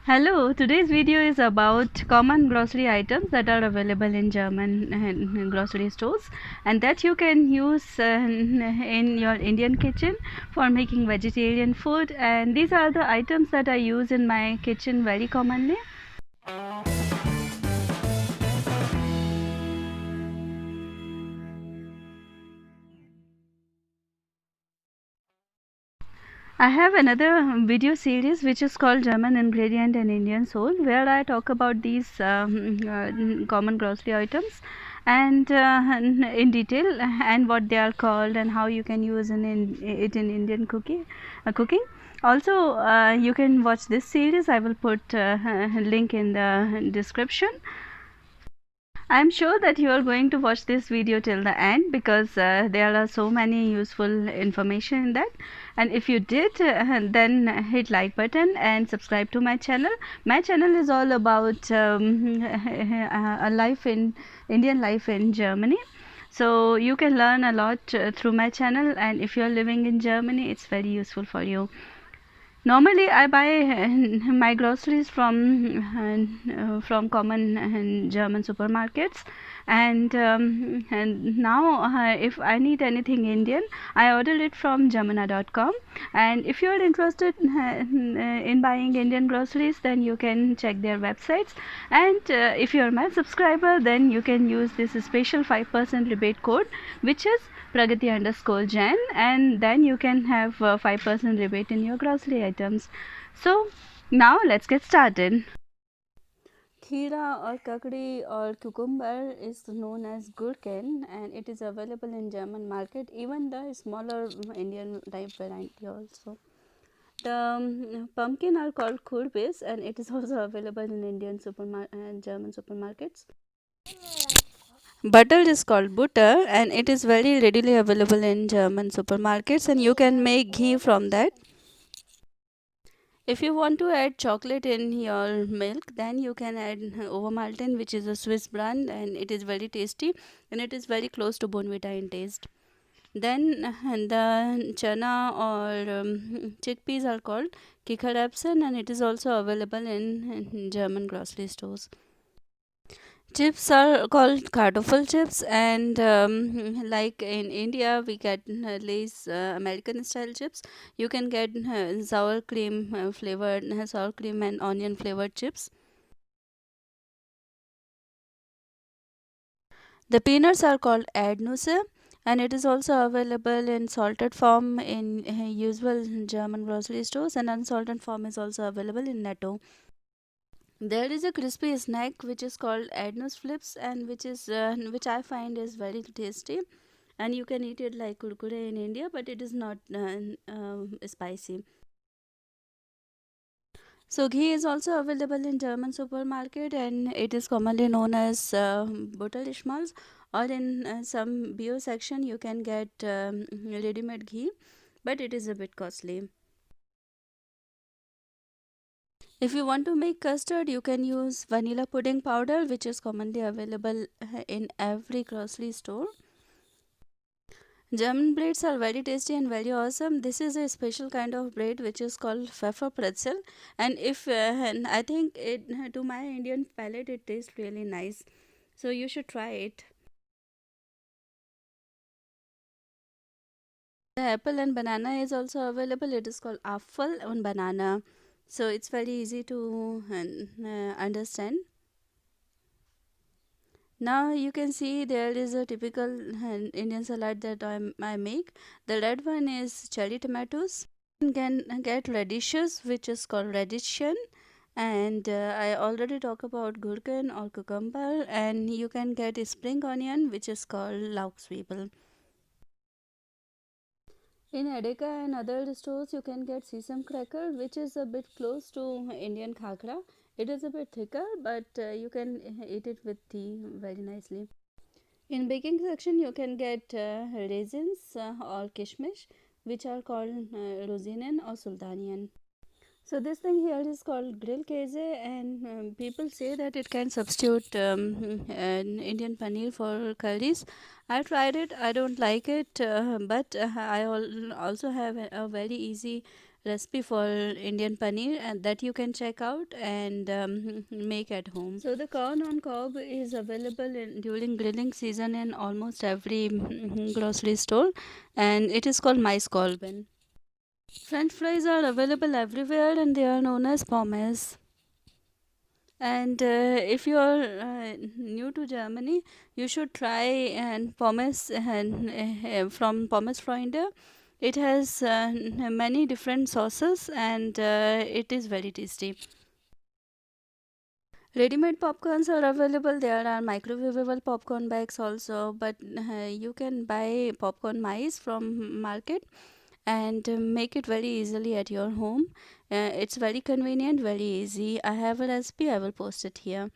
Hello, today's video is about common grocery items that are available in German grocery stores and that you can use in your Indian kitchen for making vegetarian food, and these are the items that I use in my kitchen very commonly. I have another video series which is called German Ingredient and Indian Soul, where I talk about these common grocery items and in detail, and what they are called and how you can use it in Indian cooking. Also, you can watch this series. I will put a link in the description. I'm sure that you are going to watch this video till the end because there are so many useful information in that. And if you did, then hit like button and subscribe to my channel. My channel is all about a life in Indian life in Germany. So you can learn a lot through my channel, and if you are living in Germany, it's very useful for you. Normally, I buy my groceries from common German supermarkets, and now if I need anything Indian, I order it from Jamuna.com. And if you are interested in buying Indian groceries, then you can check their websites. And if you are my subscriber, then you can use this special 5% rebate code, which is Pragati_Jain, and then you can have 5% rebate in your grocery items. So now let's get started. Khira or kakdi or cucumber is known as gurken, and it is available in German market, even the smaller Indian type variety also. The pumpkin are called kurbis, and it is also available in German supermarkets. Butter is called butter, and it is very readily available in German supermarkets, and you can make ghee from that. If you want to add chocolate in your milk, then you can add Ovomaltine, which is a Swiss brand, and it is very tasty, and it is very close to Bonvita in taste. Then the chana or chickpeas are called Kichererbsen, and it is also available in German grocery stores. Chips are called kartoffel chips, and like in India, we get Lay's American style chips. You can get sour cream flavored, sour cream and onion flavored chips. The peanuts are called Erdnüsse, and it is also available in salted form in usual German grocery stores, and unsalted form is also available in Netto. There is a crispy snack which is called Erdnuss flips, and which I find is very tasty, and you can eat it like kurkure in India, but it is not spicy. So ghee is also available in German supermarket, and it is commonly known as Butterschmalz, or in some bio section you can get ready-made ghee, but it is a bit costly. If you want to make custard, you can use vanilla pudding powder, which is commonly available in every grocery store. German breads are very tasty and very awesome. This is a special kind of bread which is called Pfefferpretzel, and and I think it to my Indian palate it tastes really nice. So you should try it. The apple and banana is also available. It is called Apfel and banana. So it's very easy to understand. Now you can see there is a typical Indian salad that I make. The red one is cherry tomatoes. You can get radishes, which is called radishian, and I already talked about gurken or cucumber, and you can get a spring onion, which is called Lauchzwiebel. In Edeka and other stores, you can get sesame cracker, which is a bit close to Indian khakra. It is a bit thicker, but you can eat it with tea very nicely. In baking section, you can get raisins or kishmish, which are called rosinen or sultanian. So this thing here is called grill keze, and people say that it can substitute an Indian paneer for curries. I tried it. I don't like it, but I also have a very easy recipe for Indian paneer, and that you can check out and make at home. So the corn on cob is available during grilling season in almost every grocery store, and it is called mais kolben. French fries are available everywhere, and they are known as pommes. And if you are new to Germany, you should try and pommes and from Pommes Freunde. It has many different sauces, and it is very tasty. Ready-made popcorns are available. There are microwavable popcorn bags also, but you can buy popcorn mice from market and make it very easily at your home. It's very convenient, very easy. I have a recipe. I will post it here.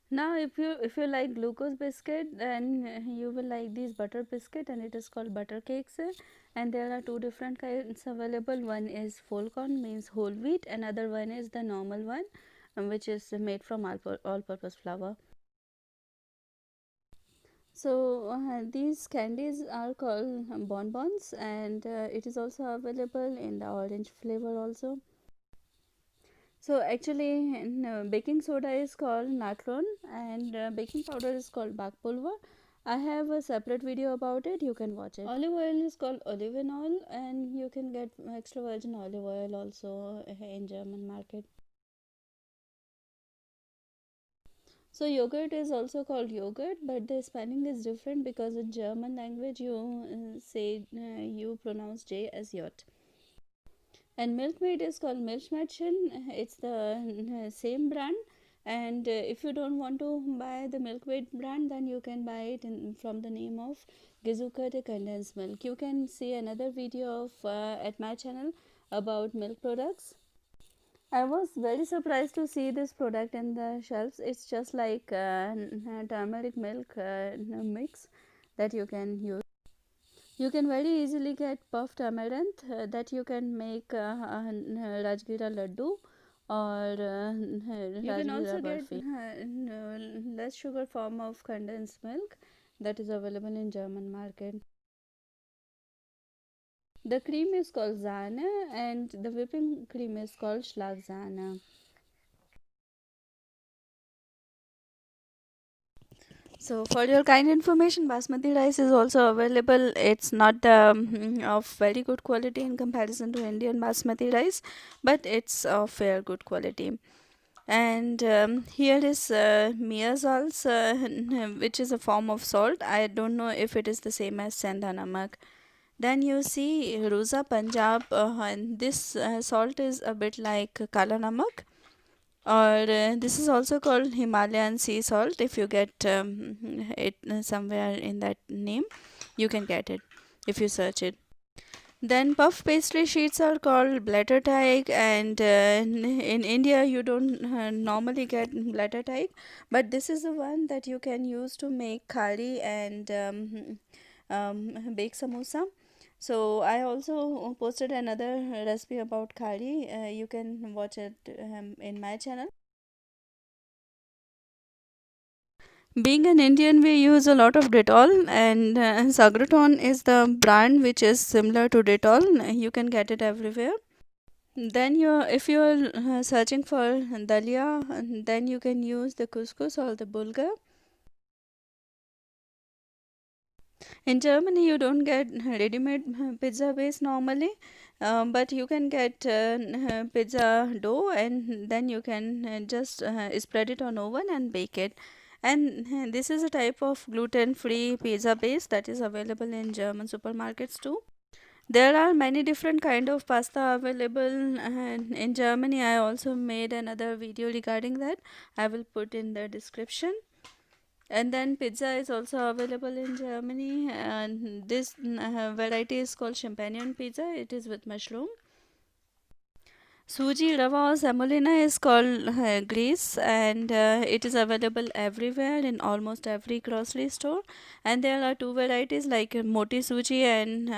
Now, if you like glucose biscuit, then you will like these butter biscuit, and it is called butter cakes. And there are two different kinds available. One is full corn, means whole wheat. Another one is the normal one, which is made from all-purpose flour. So these candies are called bonbons, and it is also available in the orange flavor also. So actually, baking soda is called natron, and baking powder is called bak pulver. I have a separate video about it. You can watch it. Olive oil is called olivenol, and you can get extra virgin olive oil also in German market. So yogurt is also called yogurt, but the spelling is different because in German language you pronounce J as yot. And milkmaid is called Milchmädchen. It's the same brand. And if you don't want to buy the milkmaid brand, then you can buy it from the name of Gizukerte condensed milk. You can see another video of at my channel about milk products. I was very surprised to see this product in the shelves. It's just like turmeric milk mix that you can use. You can very easily get puffed amaranth that you can make Rajgira laddu or you can also get less sugar form of condensed milk that is available in German market. The cream is called Sahne and the whipping cream is called Schlagsahne. So for your kind information, basmati rice is also available. It's not of very good quality in comparison to Indian basmati rice, but it's of fair good quality. And here is Mia salts, which is a form of salt. I don't know if it is the same as Senda namak. Then you see Ruza Punjab, and this salt is a bit like Kala namak, or this is also called Himalayan sea salt. If you get it somewhere in that name, you can get it if you search it. Then puff pastry sheets are called blatter teig, and in India you don't normally get blatter teig, but this is the one that you can use to make khari and bake samosa. So I also posted another recipe about khari. You can watch it in my channel. Being an Indian, we use a lot of Dettol, and Sagruton is the brand which is similar to Dettol. You can get it everywhere. Then if you're searching for dalia, then you can use the couscous or the bulgur. In Germany, you don't get ready-made pizza base normally, but you can get pizza dough, and then you can just spread it on oven and bake it. And this is a type of gluten-free pizza base that is available in German supermarkets too. There are many different kind of pasta available, and in Germany I also made another video regarding that. I will put in the description. And then pizza is also available in Germany, and this variety is called champagnon pizza. It is with mushroom. Suji, rava or semolina is called grease, and it is available everywhere in almost every grocery store. And there are two varieties like moti suji and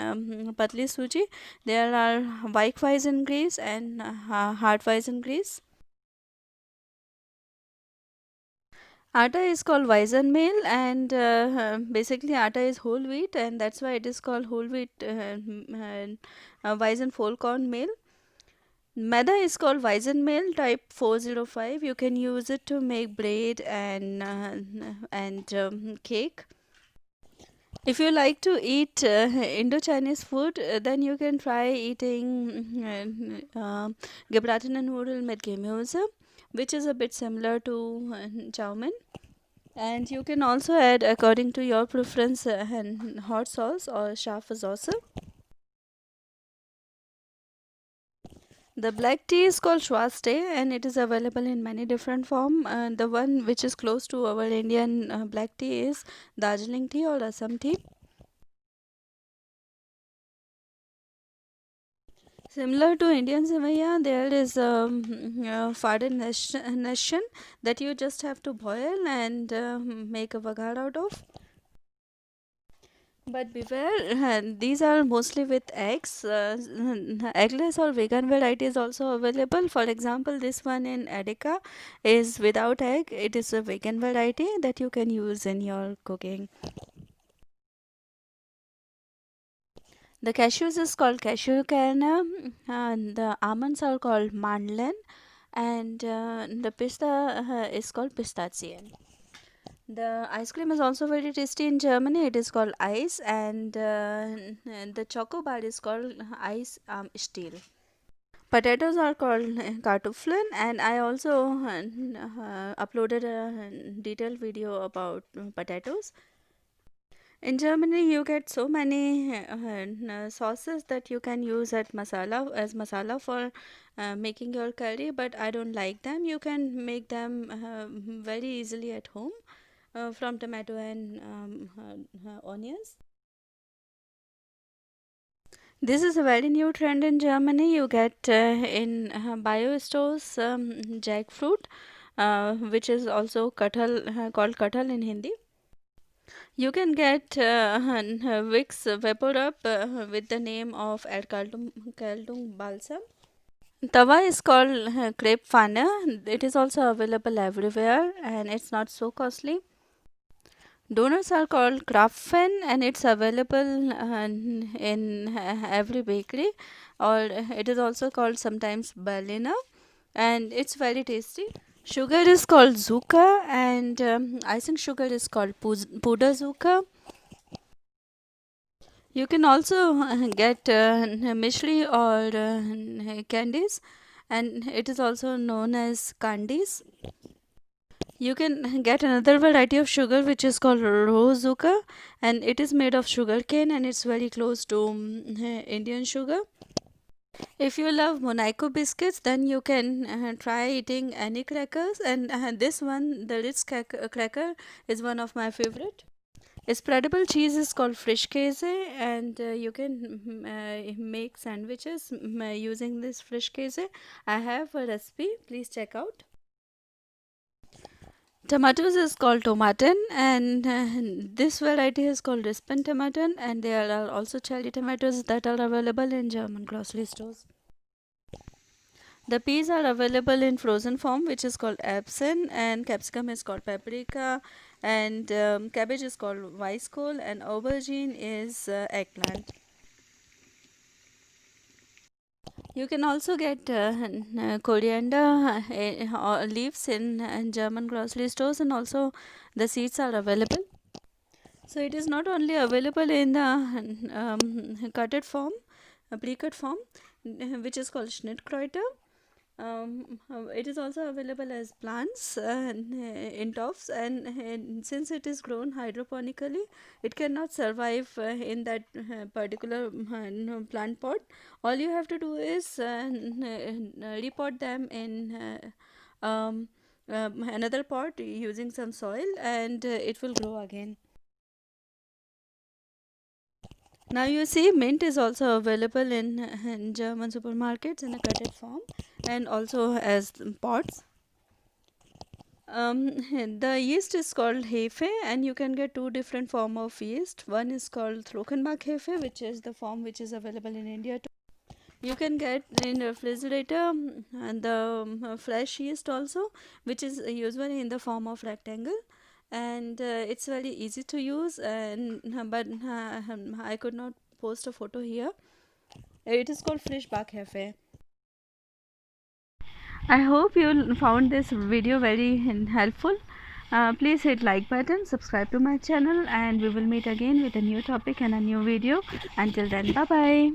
patli suji. There are Weichweizen grease and Hartweizen grease. Atta is called Weizenmehl, and basically atta is whole wheat, and that's why it is called whole wheat Weizen Vollkorn meal. Maida is called Weizenmehl type 405. You can use it to make bread and cake. If you like to eat Indo-Chinese food, then you can try eating gebratene Nudeln mit Gemüse, which is a bit similar to chow mein. And you can also add, according to your preference, hot sauce or scharfe Sauce. The black tea is called Schwarztee, and it is available in many different form. The one which is close to our Indian black tea is Darjeeling tea or Assam tea. Similar to Indian Sevaya, there is farded nation that you just have to boil and make a vagar out of. But beware, these are mostly with eggs. Eggless or vegan variety is also available. For example, this one in Adika is without egg. It is a vegan variety that you can use in your cooking. The cashews is called cashew kernel, and the almonds are called mandlin, and the pista is called pistachio. The ice cream is also very tasty in Germany. It is called ice, and the choco bar is called ice steel. Potatoes are called kartoffeln, and I also uploaded a detailed video about potatoes. In Germany, you get so many sauces that you can use at masala as masala for making your curry, but I don't like them. You can make them very easily at home from tomato and onions. This is a very new trend in Germany. You get in bio stores jackfruit, which is also kathal, called kathal in Hindi. You can get Vicks Vapor Up with the name of Erkaldung Balsam. Tawa is called crepe fana. It is also available everywhere and it's not so costly. Donuts are called Krapfen and it's available in every bakery, or it is also called sometimes Berliner, and it's very tasty. Sugar is called Zucker, and icing sugar is called Puder Zucker. You can also get mishli or candies, and it is also known as candies. You can get another variety of sugar which is called rozuka, and it is made of sugar cane and it's very close to Indian sugar. If you love Monaco biscuits, then you can try eating any crackers, and this one, the Ritz cracker, is one of my favorite. Spreadable cheese is called Frischkäse, and you can make sandwiches using this Frischkäse. I have a recipe, please check out. Tomatoes is called tomaten, and this variety is called Rispen tomaten, and there are also cherry tomatoes that are available in German grocery stores. The peas are available in frozen form, which is called Erbsen, and capsicum is called paprika, and cabbage is called Weißkohl, and aubergine is eggplant. You can also get coriander leaves in German grocery stores, and also the seeds are available. So it is not only available in the cutted form, pre-cut form, which is called Schnittkräuter. It is also available as plants in tubs, and since it is grown hydroponically, it cannot survive in that particular plant pot. All you have to do is repot them in another pot using some soil, and it will grow again. Now you see, mint is also available in German supermarkets in a cutted form and also as pots. The yeast is called Hefe, and you can get two different form of yeast. One is called Trockenbach Hefe, which is the form which is available in India too. You can get in refrigerator the fresh yeast also, which is usually in the form of rectangle, and it's very easy to use. And but I could not post a photo here. It is called Frisch Bar Cafe. I hope you found this video very helpful. Please hit like button, subscribe to my channel, and we will meet again with a new topic and a new video. Until then, bye bye.